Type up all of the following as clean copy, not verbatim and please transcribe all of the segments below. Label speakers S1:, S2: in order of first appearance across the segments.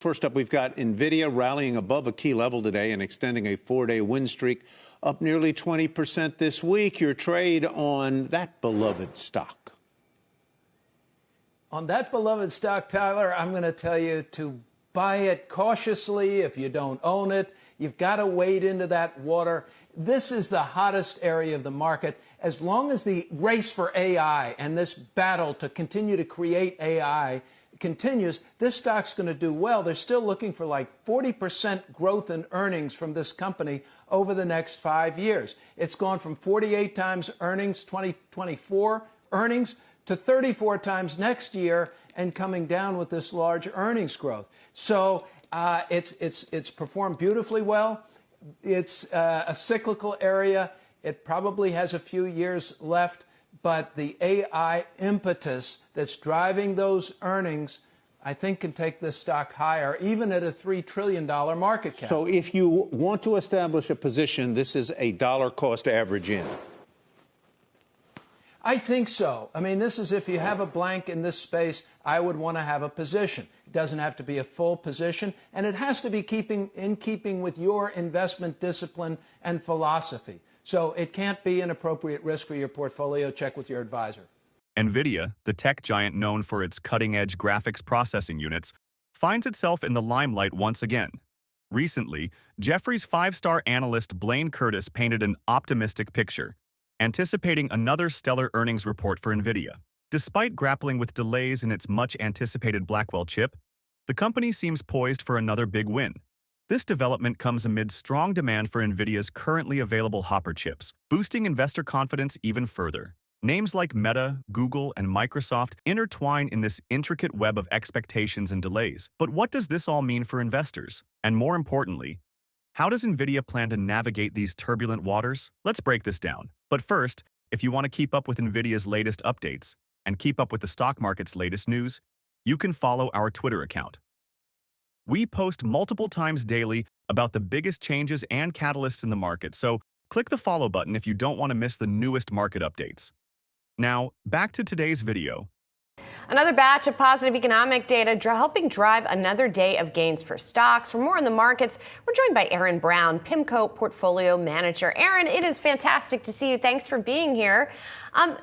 S1: First up, we've got Nvidia rallying above a key level today and extending a four-day win streak, up nearly 20% this week. Your trade on that beloved stock.
S2: On that beloved stock, Tyler, I'm going to tell you to buy it cautiously. If you don't own it, you've got to wade into that water. This is the hottest area of the market. As long as the race for AI and this battle to continue to create AI continues, this stock's going to do well. They're still looking for like 40% growth in earnings from this company over the next 5 years. It's gone from 48 times earnings, 2024 earnings, to 34 times next year, and coming down with this large earnings growth. So it's performed beautifully well. It's a cyclical area. It probably has a few years left, but the AI impetus that's driving those earnings, I think, can take this stock higher, even at a $3 trillion market cap.
S1: So if you want to establish a position, this is a dollar cost average in.
S2: I think so. I mean, this is if you have a blank in this space, I would want to have a position. It doesn't have to be a full position, and it has to be in keeping with your investment discipline and philosophy. So it can't be an appropriate risk for your portfolio. Check with your advisor.
S3: Nvidia, the tech giant known for its cutting-edge graphics processing units, finds itself in the limelight once again. Recently, Jefferies five-star analyst Blayne Curtis painted an optimistic picture, anticipating another stellar earnings report for Nvidia. Despite grappling with delays in its much-anticipated Blackwell chip, the company seems poised for another big win. This development comes amid strong demand for Nvidia's currently available Hopper chips, boosting investor confidence even further. Names like Meta, Google, and Microsoft intertwine in this intricate web of expectations and delays. But what does this all mean for investors? And more importantly, how does Nvidia plan to navigate these turbulent waters? Let's break this down. But first, if you want to keep up with Nvidia's latest updates and keep up with the stock market's latest news, you can follow our Twitter account. We post multiple times daily about the biggest changes and catalysts in the market, so click the follow button if you don't want to miss the newest market updates. Now, back to today's video.
S4: Another batch of positive economic data helping drive another day of gains for stocks. For more on the markets, we're joined by Aaron Brown, PIMCO Portfolio Manager. Aaron, it is fantastic to see you. Thanks for being here.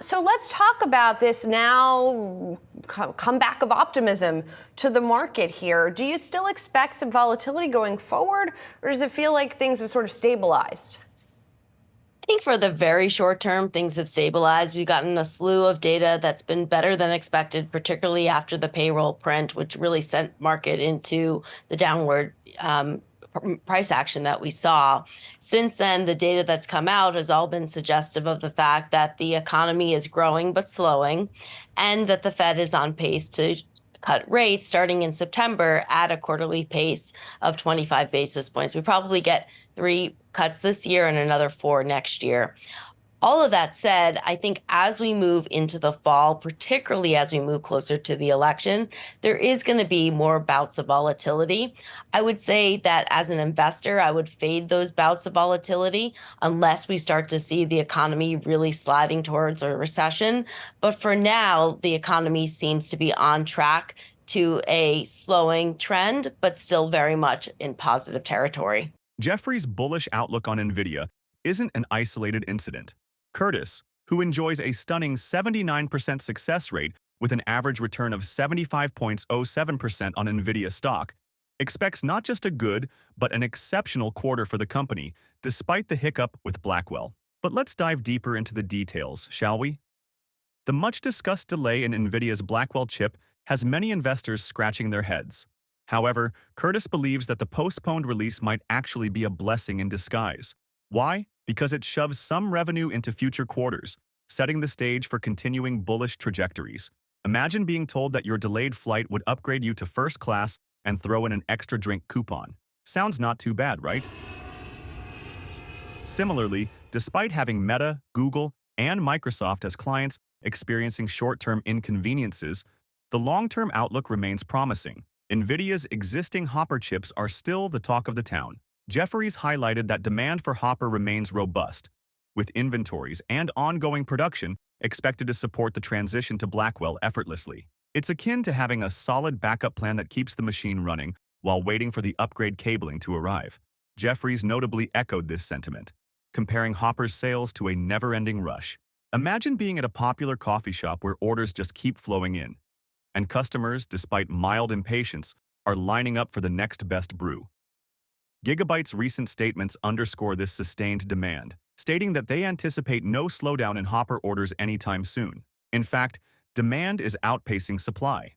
S4: So let's talk about this now comeback of optimism to the market here. Do you still expect some volatility going forward, or does it feel like things have sort of stabilized?
S5: I think for the very short term, things have stabilized. We've gotten a slew of data that's been better than expected, particularly after the payroll print, which really sent market into the downward price action that we saw. Since then, the data that's come out has all been suggestive of the fact that the economy is growing but slowing, and that the Fed is on pace to cut rates starting in September at a quarterly pace of 25 basis points. We probably get 3 cuts this year and another 4 next year. All of that said, I think as we move into the fall, particularly as we move closer to the election, there is going to be more bouts of volatility. I would say that as an investor, I would fade those bouts of volatility unless we start to see the economy really sliding towards a recession. But for now, the economy seems to be on track to a slowing trend, but still very much in positive territory.
S3: Jefferies' bullish outlook on Nvidia isn't an isolated incident. Curtis, who enjoys a stunning 79% success rate with an average return of 75.07% on Nvidia stock, expects not just a good, but an exceptional quarter for the company, despite the hiccup with Blackwell. But let's dive deeper into the details, shall we? The much-discussed delay in Nvidia's Blackwell chip has many investors scratching their heads. However, Curtis believes that the postponed release might actually be a blessing in disguise. Why? Because it shoves some revenue into future quarters, setting the stage for continuing bullish trajectories. Imagine being told that your delayed flight would upgrade you to first class and throw in an extra drink coupon. Sounds not too bad, right? Similarly, despite having Meta, Google, and Microsoft as clients experiencing short-term inconveniences, the long-term outlook remains promising. Nvidia's existing Hopper chips are still the talk of the town. Jefferies highlighted that demand for Hopper remains robust, with inventories and ongoing production expected to support the transition to Blackwell effortlessly. It's akin to having a solid backup plan that keeps the machine running while waiting for the upgrade cabling to arrive. Jefferies notably echoed this sentiment, comparing Hopper's sales to a never-ending rush. Imagine being at a popular coffee shop where orders just keep flowing in, and customers, despite mild impatience, are lining up for the next best brew. Gigabyte's recent statements underscore this sustained demand, stating that they anticipate no slowdown in Hopper orders anytime soon. In fact, demand is outpacing supply.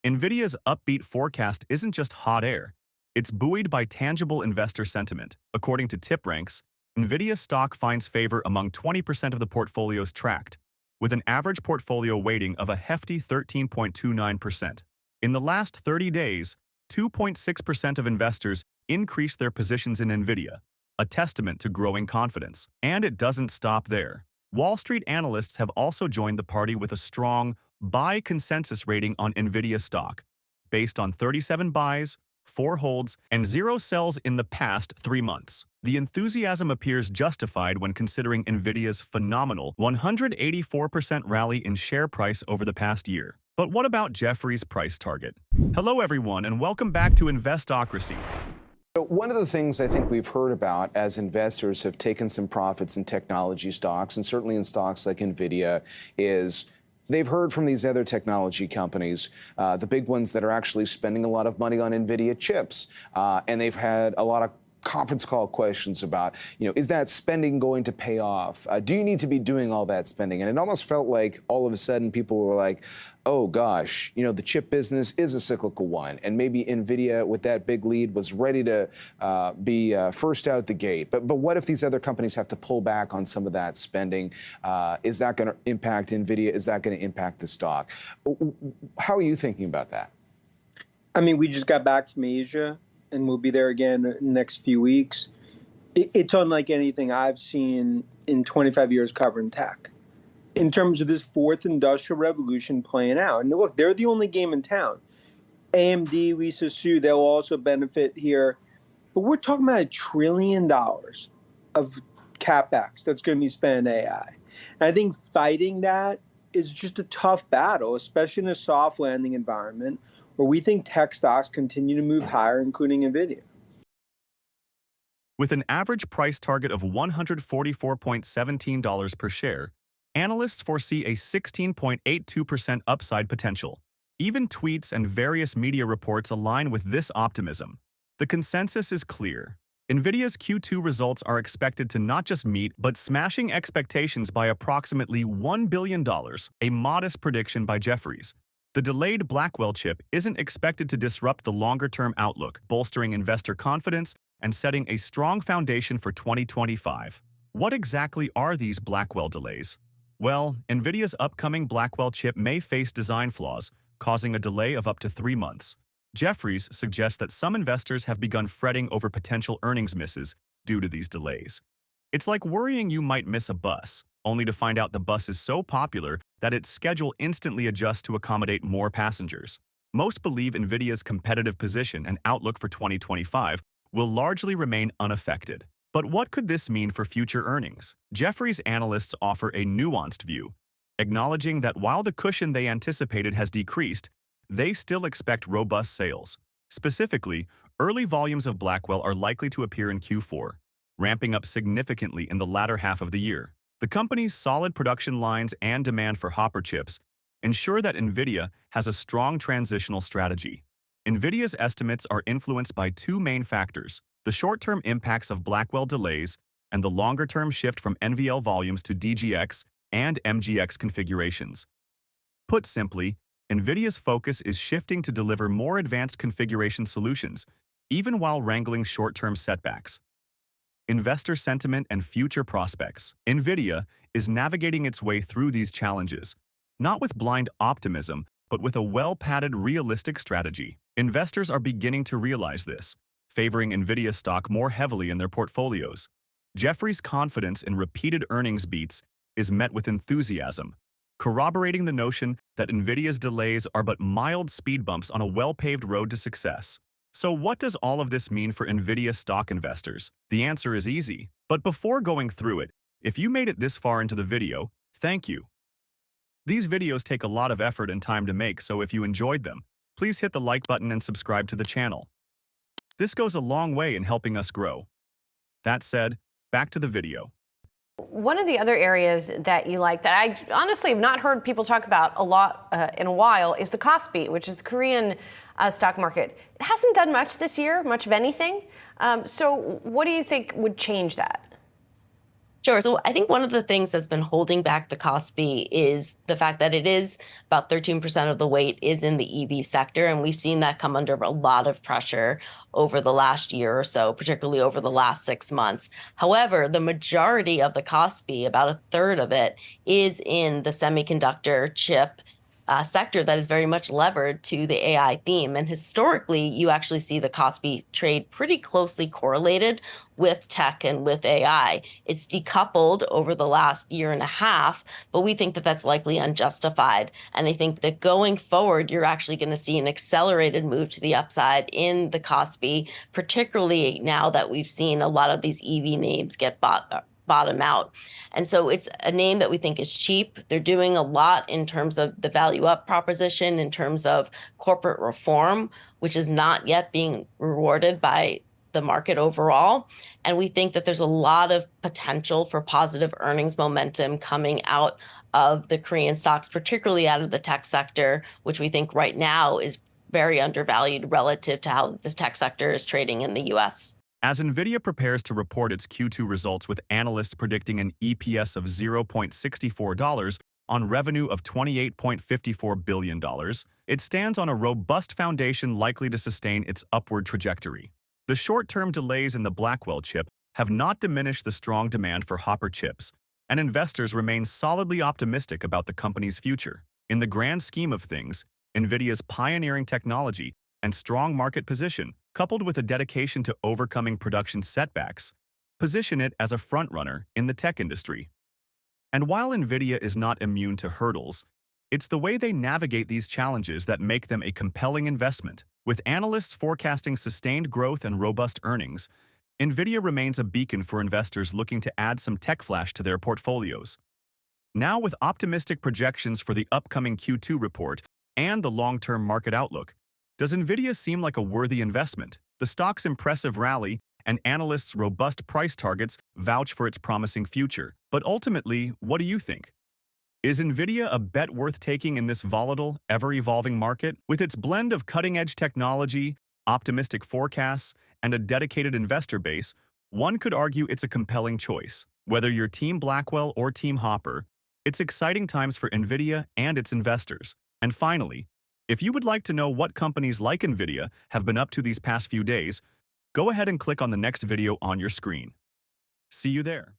S3: Nvidia's upbeat forecast isn't just hot air, it's buoyed by tangible investor sentiment. According to TipRanks, Nvidia stock finds favor among 20% of the portfolios tracked, with an average portfolio weighting of a hefty 13.29%. In the last 30 days, 2.6% of investors increased their positions in Nvidia, a testament to growing confidence. And it doesn't stop there. Wall Street analysts have also joined the party with a strong buy consensus rating on Nvidia stock, based on 37 buys, 4 holds, and 0 sells in the past 3 months. The enthusiasm appears justified when considering Nvidia's phenomenal 184% rally in share price over the past year. But what about Jefferies' price target? Hello everyone, and welcome back to Investocracy.
S6: So one of the things I think we've heard about as investors have taken some profits in technology stocks, and certainly in stocks like Nvidia, is they've heard from these other technology companies, the big ones that are actually spending a lot of money on Nvidia chips, and they've had a lot of conference call questions about, is that spending going to pay off? Do you need to be doing all that spending? And it almost felt like all of a sudden people were like, oh gosh, the chip business is a cyclical one, and maybe Nvidia with that big lead was ready to be first out the gate. But what if these other companies have to pull back on some of that spending? Is that going to impact Nvidia? Is that going to impact the stock? How are you thinking about that?
S7: I mean, we just got back from Asia, and we'll be there again in the next few weeks. It's unlike anything I've seen in 25 years covering tech, in terms of this fourth industrial revolution playing out. And look, they're the only game in town. AMD, Lisa Su, they'll also benefit here. But we're talking about $1 trillion of CapEx that's going to be spent on AI. And I think fighting that is just a tough battle, especially in a soft landing environment where we think tech stocks continue to move higher, including Nvidia.
S3: With an average price target of $144.17 per share, analysts foresee a 16.82% upside potential. Even tweets and various media reports align with this optimism. The consensus is clear. Nvidia's Q2 results are expected to not just meet, but smashing expectations by approximately $1 billion, a modest prediction by Jefferies. The delayed Blackwell chip isn't expected to disrupt the longer-term outlook, bolstering investor confidence and setting a strong foundation for 2025. What exactly are these Blackwell delays? Well, Nvidia's upcoming Blackwell chip may face design flaws, causing a delay of up to 3 months. Jefferies suggests that some investors have begun fretting over potential earnings misses due to these delays. It's like worrying you might miss a bus, only to find out the bus is so popular that its schedule instantly adjusts to accommodate more passengers. Most believe Nvidia's competitive position and outlook for 2025 will largely remain unaffected. But what could this mean for future earnings? Jefferies analysts offer a nuanced view, acknowledging that while the cushion they anticipated has decreased, they still expect robust sales. Specifically, early volumes of Blackwell are likely to appear in Q4, ramping up significantly in the latter half of the year. The company's solid production lines and demand for Hopper chips ensure that Nvidia has a strong transitional strategy. Nvidia's estimates are influenced by 2 main factors: the short-term impacts of Blackwell delays and the longer-term shift from NVL volumes to DGX and MGX configurations. Put simply, Nvidia's focus is shifting to deliver more advanced configuration solutions, even while wrangling short-term setbacks. Investor sentiment and future prospects. Nvidia is navigating its way through these challenges, not with blind optimism, but with a well-padded, realistic strategy. Investors are beginning to realize this, favoring Nvidia stock more heavily in their portfolios. Jefferies' confidence in repeated earnings beats is met with enthusiasm, corroborating the notion that Nvidia's delays are but mild speed bumps on a well-paved road to success. So what does all of this mean for Nvidia stock investors? The answer is easy. But before going through it, if you made it this far into the video, thank you. These videos take a lot of effort and time to make, so if you enjoyed them, please hit the like button and subscribe to the channel. This goes a long way in helping us grow. That said, back to the video.
S4: One of the other areas that you like that I honestly have not heard people talk about a lot in a while is the Kospi, which is the Korean stock market. It hasn't done much this year, much of anything. So what do you think would change that?
S5: Sure. So I think one of the things that's been holding back the Kospi is the fact that it is about 13% of the weight is in the EV sector. And we've seen that come under a lot of pressure over the last year or so, particularly over the last 6 months. However, the majority of the Kospi, about a third of it, is in the semiconductor chip sector that is very much levered to the AI theme. And historically, you actually see the Kospi trade pretty closely correlated with tech and with AI. It's decoupled over the last year and a half, but we think that that's likely unjustified. And I think that going forward, you're actually going to see an accelerated move to the upside in the Kospi, particularly now that we've seen a lot of these EV names get bottom out. And so it's a name that we think is cheap. They're doing a lot in terms of the value up proposition, in terms of corporate reform, which is not yet being rewarded by the market overall. And we think that there's a lot of potential for positive earnings momentum coming out of the Korean stocks, particularly out of the tech sector, which we think right now is very undervalued relative to how this tech sector is trading in the US.
S3: As Nvidia prepares to report its Q2 results with analysts predicting an EPS of $0.64 on revenue of $28.54 billion, it stands on a robust foundation likely to sustain its upward trajectory. The short-term delays in the Blackwell chip have not diminished the strong demand for Hopper chips, and investors remain solidly optimistic about the company's future. In the grand scheme of things, Nvidia's pioneering technology and strong market position, coupled with a dedication to overcoming production setbacks, position it as a frontrunner in the tech industry. And while Nvidia is not immune to hurdles, it's the way they navigate these challenges that make them a compelling investment. With analysts forecasting sustained growth and robust earnings, Nvidia remains a beacon for investors looking to add some tech flash to their portfolios. Now, with optimistic projections for the upcoming Q2 report and the long-term market outlook, does Nvidia seem like a worthy investment? The stock's impressive rally and analysts' robust price targets vouch for its promising future. But ultimately, what do you think? Is Nvidia a bet worth taking in this volatile, ever-evolving market? With its blend of cutting-edge technology, optimistic forecasts, and a dedicated investor base, one could argue it's a compelling choice. Whether you're Team Blackwell or Team Hopper, it's exciting times for Nvidia and its investors. And finally, if you would like to know what companies like Nvidia have been up to these past few days, go ahead and click on the next video on your screen. See you there.